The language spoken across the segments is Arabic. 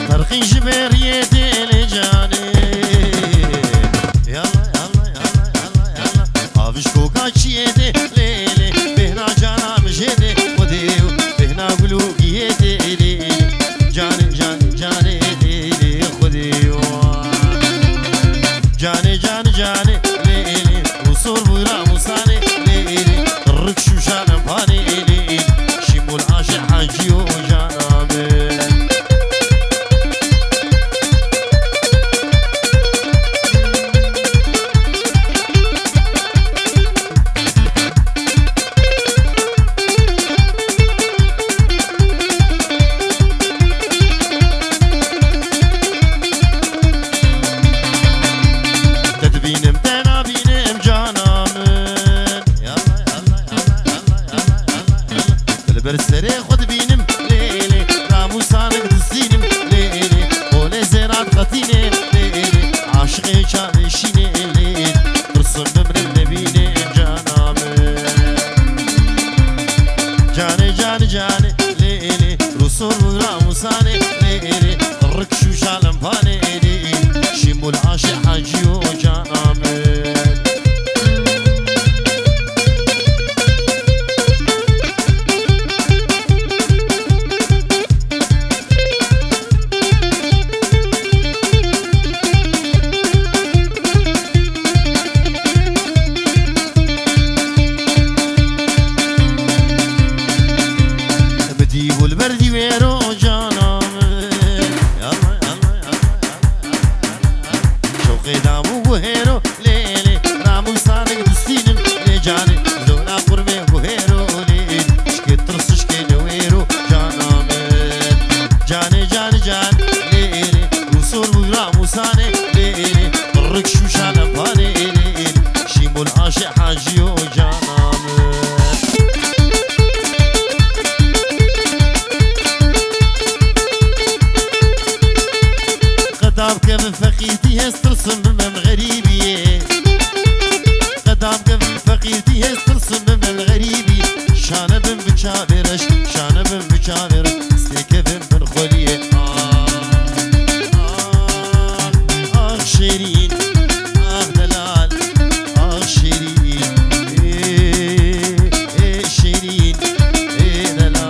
طرقي جبريتي لجاني يلا يلا يلا يلا يلا افش كوكاتشيتي ليلي بهنا جانا مجيتي وديو بهنا قلوقيتي ليلي جاني جاني جاني ليلي خذيو جاني جاني جاني ليلي وصور بورا مصاني ليلي الركشو شانا باني ليلي شيمو العاشق حاجيو جانابي برسري خد بينم ليلي راموسانك دزينم ليلي قولي زيرات خطيني ليلي عاشقي شانشيني ليلي ترسم بمرن نبيني جانامي جاني جاني جاني ليلي رسول راموساني ليلي الركشو شالم باني ليلي شيمو العاشق حاجيو جانامي والبردي ويرو جانامي يلا يلا يلا شوقي دامو وهيرو ليلي رامو صانق دستينم لجاني زونا قربي وهيرو ليلي شكي ترس شكي نويرو جانامي جاني جاني جاني ليلي وصور ورامو صانق ليلي الركشو شانا باني ليلي شيمو العاشق حاجيو جانامي قدامك من فقيرتي هسترسم من غريبي قدامك من فقيرتي هسترسم من الغريبي شانه بن بشابرش شانه بن بشابرش سيكه بن خليه شيرين دلال شيرين شيرين دلال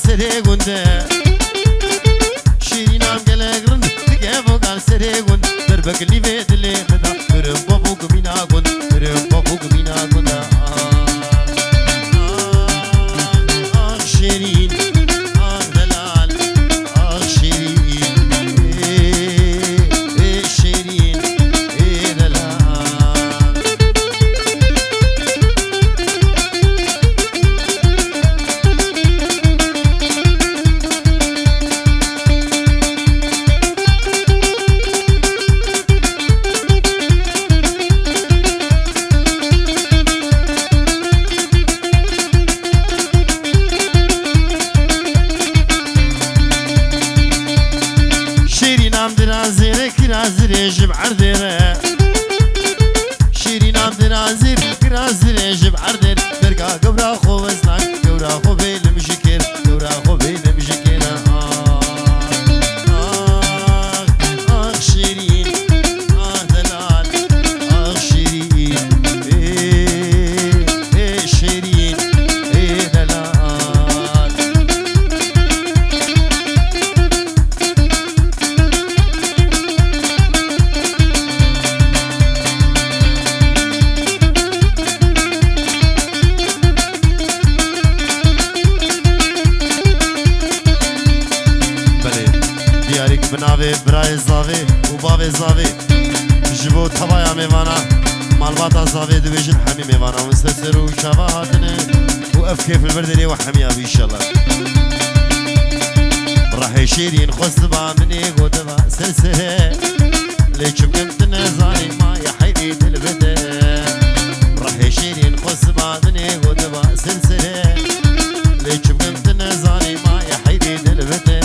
سري قنده شيرين عم قلقرن تكيفو قال سري قند دربك اللي بيت اللي مدى برم بابوك مينا قند برم بابوك مينا قند شيرين دلال شيرين شيرين دلال كرازر يجب عردره شيرين عم درازر كرازر يجب عردر درقا قبرا خو وزنك قبرا خو بيل مشكر قبرا خو بيل مشكر شيرين دلال شيرين شيرين دلال بناوی برای زاوی و باوی زاوی جبو تبایا میوانا مالباتا زاوی دویجن حمی میوانا و سسر و شبا هاتنه و اف کیف البردنی و حمی آبی انشالله راح شيرين خصبا مني قدبا سلسلة ليش بقمت نزاري ما يحيدي البدا راح شيرين خصبا مني قدبا سلسلة ليش بقمت نزاري ما يحيدي البدا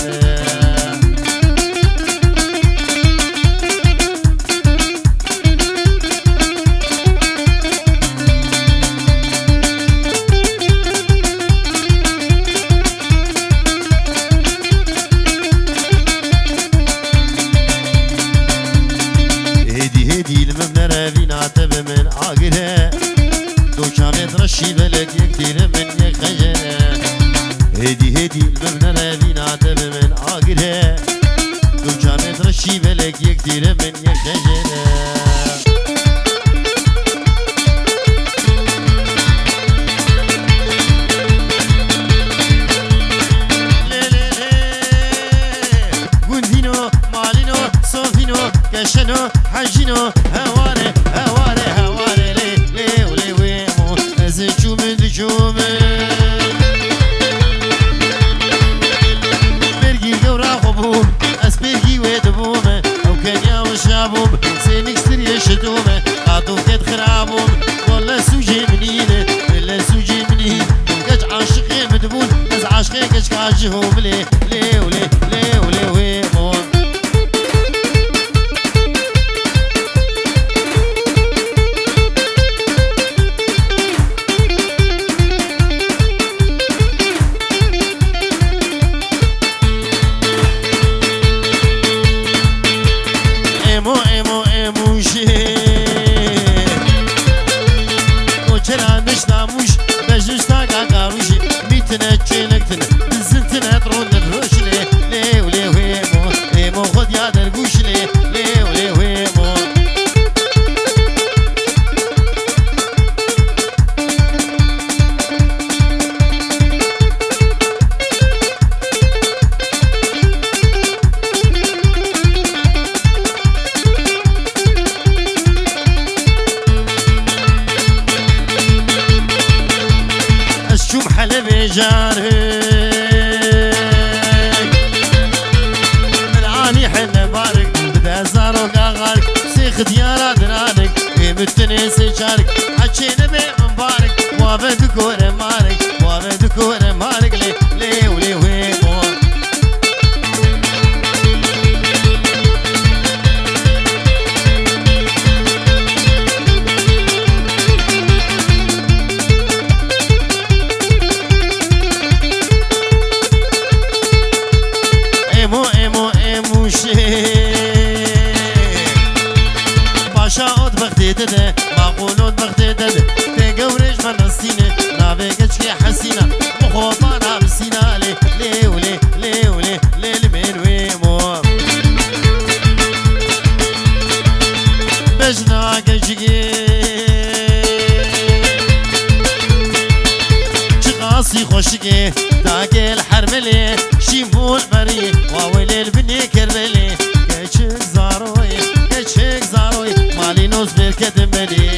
من عاقلها دو كانت رشي بلك يكتير من يخجلها هدي المبنى رابين عتب من عاقلها دو كانت رشي بلك يكتير من يخجلها كشنو حجينو هواري هواري هواري لي لي ولي ويمو ازجو من دجومي برقي دورا خبوم اسبرقي ويدبومي او كنيا وشابوم سينك سريا شدومي قاطو كد خرابوم والله سوجي منيني ولا سوجي منين كج عاشقي مدبون از عاشقي كج كاجهوم لي لي ولي لي ولي ويمو العاني حنا بارك بدا زارو قاغارك سيخ ديارا درانك يمتني سيشارك حجينا بمبارك وابا دكور مارك وابا دكور مارك لي لي ولي ويمو باشا بغديدة معقولون بغديدة تقورج فلسطيني نابقج كي حسينة مخوطانا بسينا لي لي ولي لي ولي لي لمن ويمو بجنا قجي شقاسي خوشكي تاكي الحرملي شيمول بري واولي البني كربلي كشك زاروي كشك زاروي مالي نوز بالكدملي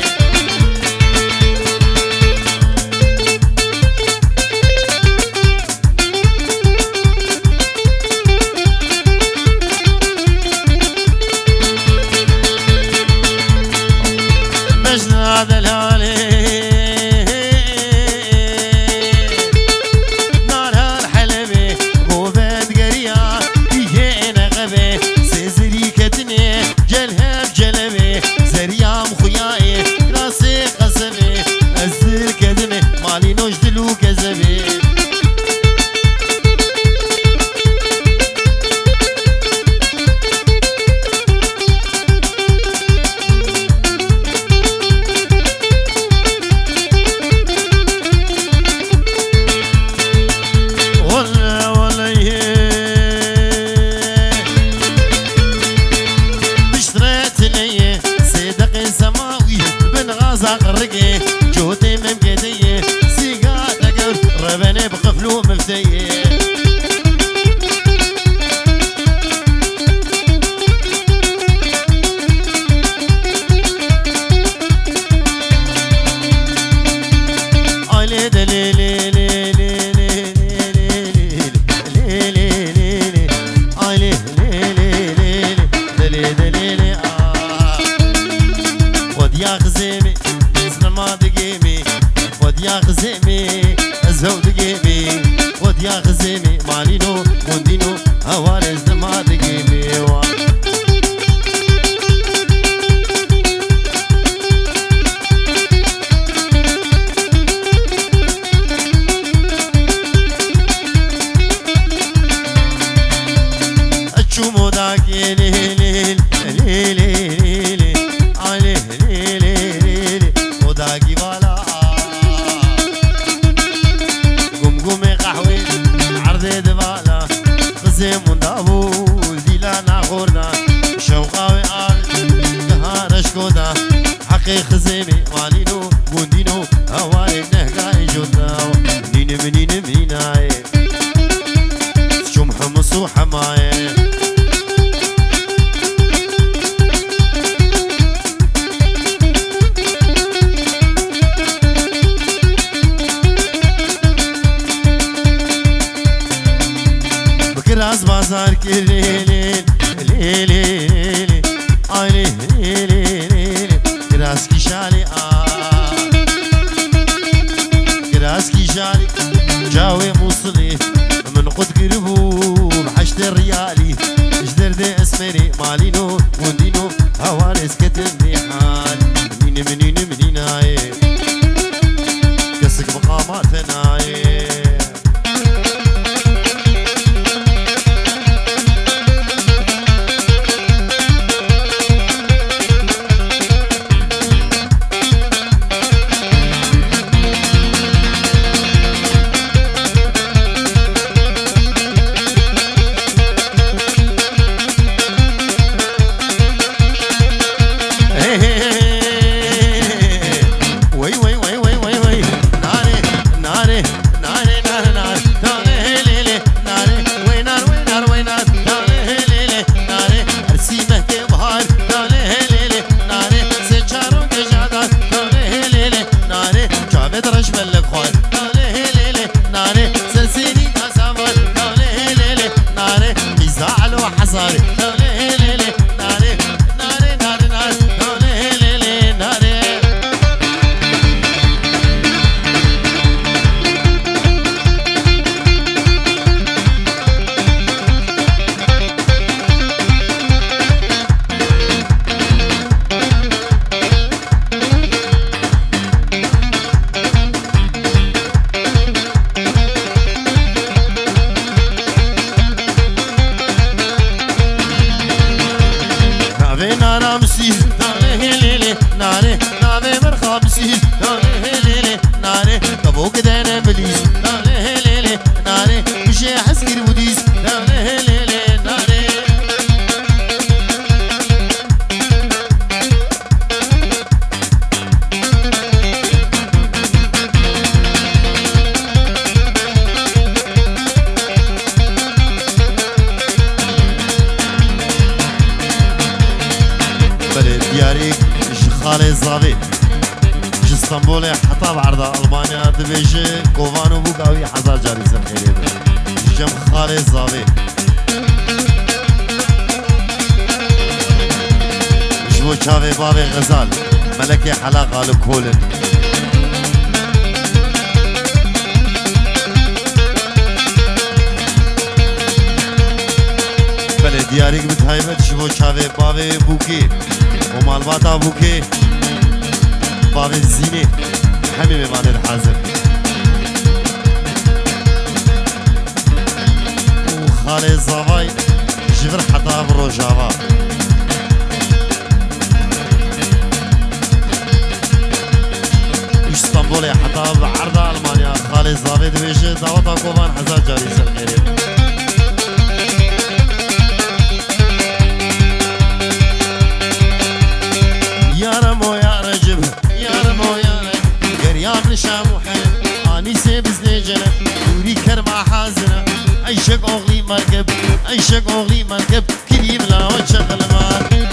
ازدما دقيميوا اشومو داكي ليل ليل ليل عليه ليل ليل وداكي والا قم قحوي عرضي دبالا خزيم وندابو ديلا ناخورنا شوقاوي آل كهارش كودا حقي خزيمي مالينو قندينو هوالي نهقاي جودا نين منين منيناي شم حمص وحماي راز بازار کی لیلی لیلی آلی لیلی راز کی شالی راز کی شالی جاوي موصلي من قد قربو بحشت الريالي اجدر دي اسمري مالينو وندينو هوارس كتب حال منين منين منين هاي كسك مقاماتنا هاي خالي الزابي جي اسطنبول حتى بعرض المانيا دبيجي كوفانو بوكاوي حزار جاري سرخيري جم خالي الزابي جبو شافي بابي غزال ملكي حلاقة لكولن بله دياريك بتهيبت جبو شافي بابي بوكي ومالباتا بوكي بابي الزيني حمي بمعنى الحازر وخالي الزافاي جبر حتى بروجافا اسطنبول حتى بعرض ألمانيا خالي الزافاي دبيش دعوتا كوفان حزار جاري سرخيري عيشك أغلي مركب عيشك أغلي مركب كريم لا وشغل مال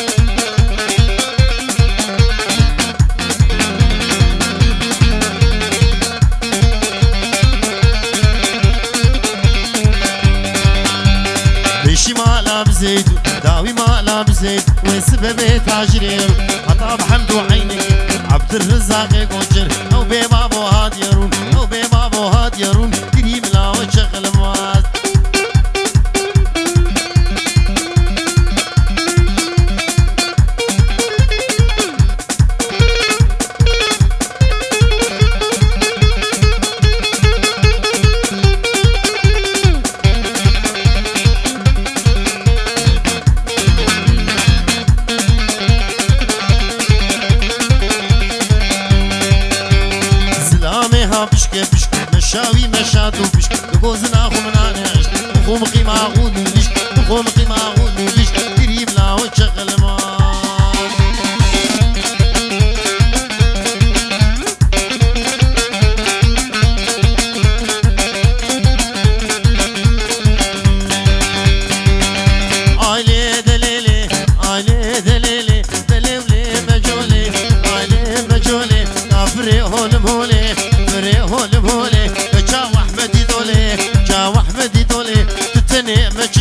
بيشي ما لام زيد داوي ما لام زيد وسبب تاجرين حطاب حمد وعينك عبد الرزاق قنجر أو ببابو هاد يرون أو ببابو هاد يرون كريم لا وشغل مال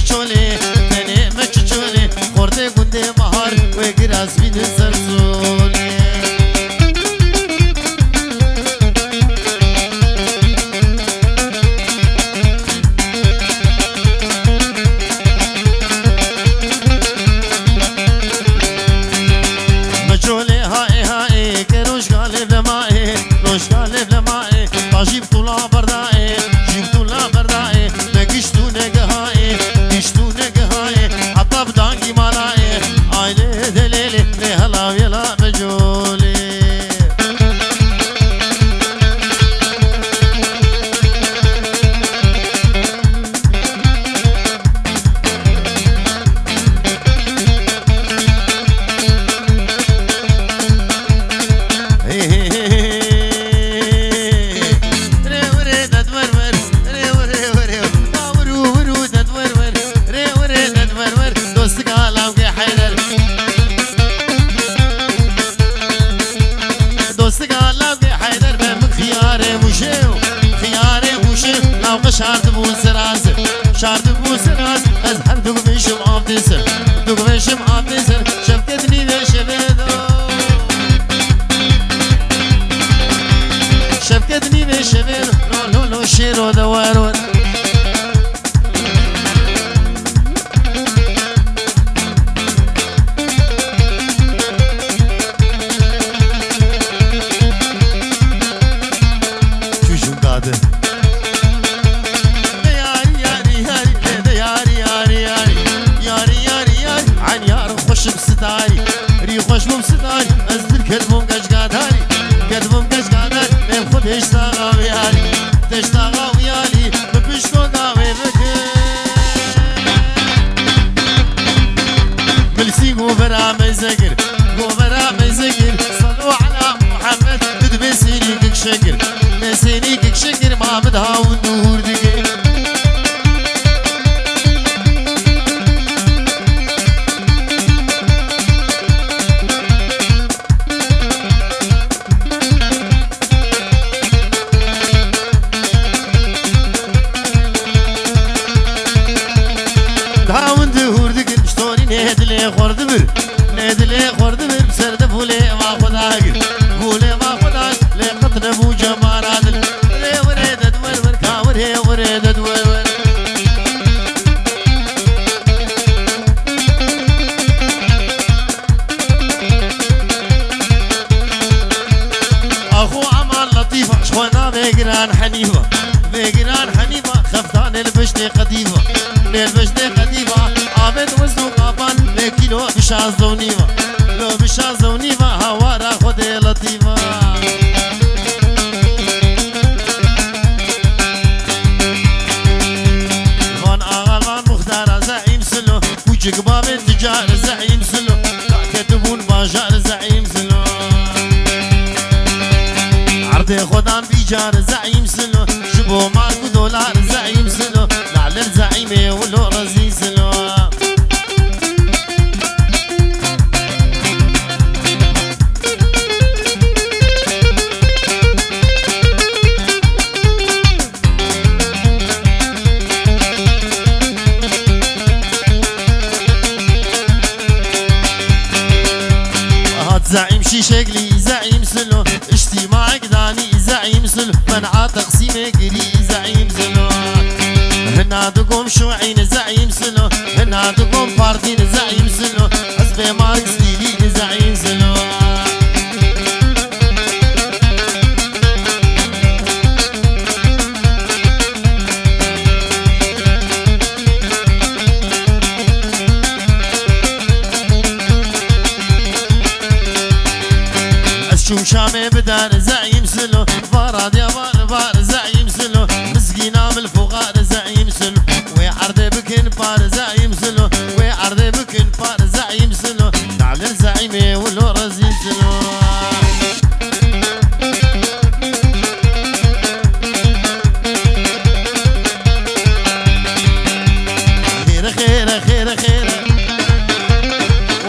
چولی تنه مچ چولی خورده گنده بهار و گراز بین سرزولی مچولی های های که روش غالب لمای روش غالب لمای باجیب طولا بردای جیب طولا بردای نگشتو نگهای گشتو نگهای حتی بدانگی مالای آیله دلیلی لهلا ویلا مجولی شارد بو سراز شارد بو سراز از هر دو بشم آبدیسر دو بشم آبدیسر شفقتنی و شبیدو شفقتنی و شبیدو لو لو لو شیرو دوارون çocuğum dadı ستاری ری خوش بم ستاری از دل کدوم گشگاداری کدوم گشگادار من خود اشتاقا ویالی تشتاقا ویالی بپشتو داوی بکن ملسی گوبرا مزگیر گوبرا مزگیر صلو علی محمد بدبی سیری کک شکر نسیری کک شکر محمد هاون دور دیگه ندلی خورد بر ندلی خورد بر سرد فوله ما خدا گر فوله ما خدا لقط نبو جمال عدل ری ورد دور ور کاور هی ورد دور ور اخو امان لطيفه شخونا بيجران حنيفه بيجران حنيفه خفتان البشت قديفه البشت قديفه عابد وزنو قابان لكيلو بشاز دونيفا لو بشاز دونيفا هوارا خدي لطيفا فان آغالان مختار زعيم سلو وجك باب التجار زعيم سلو كاتبون باجار زعيم سلو عرض خدان بيجار زعيم سلو شبو ماركو دولار زعيم سلو نعلن زعيمي ولو رزي سلو زعيم شي شكلي زعيم سلو اجتماعك داني زعيم سلو منع تقسيمي قري زعيم سلو هنا دقوم شوعين زعيم سلو هنا دقوم فاردين زعيم سلو حزب ماركس ديلين زعيم سلو شو شامي بدار زعيم سلو فاراد يا بار زعيم سلو مسكينة من الفقار زعيم سلو وعرض بكن بار زعيم سلو وعرض بكن بار زعيم سلو نعلن زعيمي ولو رزيم سلو خير خير خير خير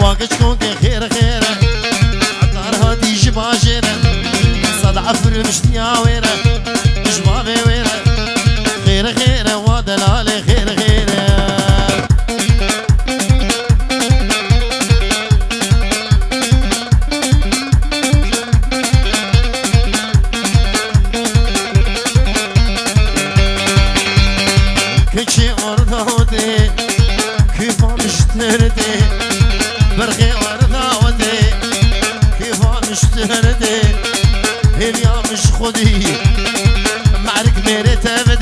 واقش كونك خير خير باجرة صد عفر مشتيا ويرة مش بابي ويرة خير خير ودلالي خير خير اليوم مش خدي معرك ميري تابت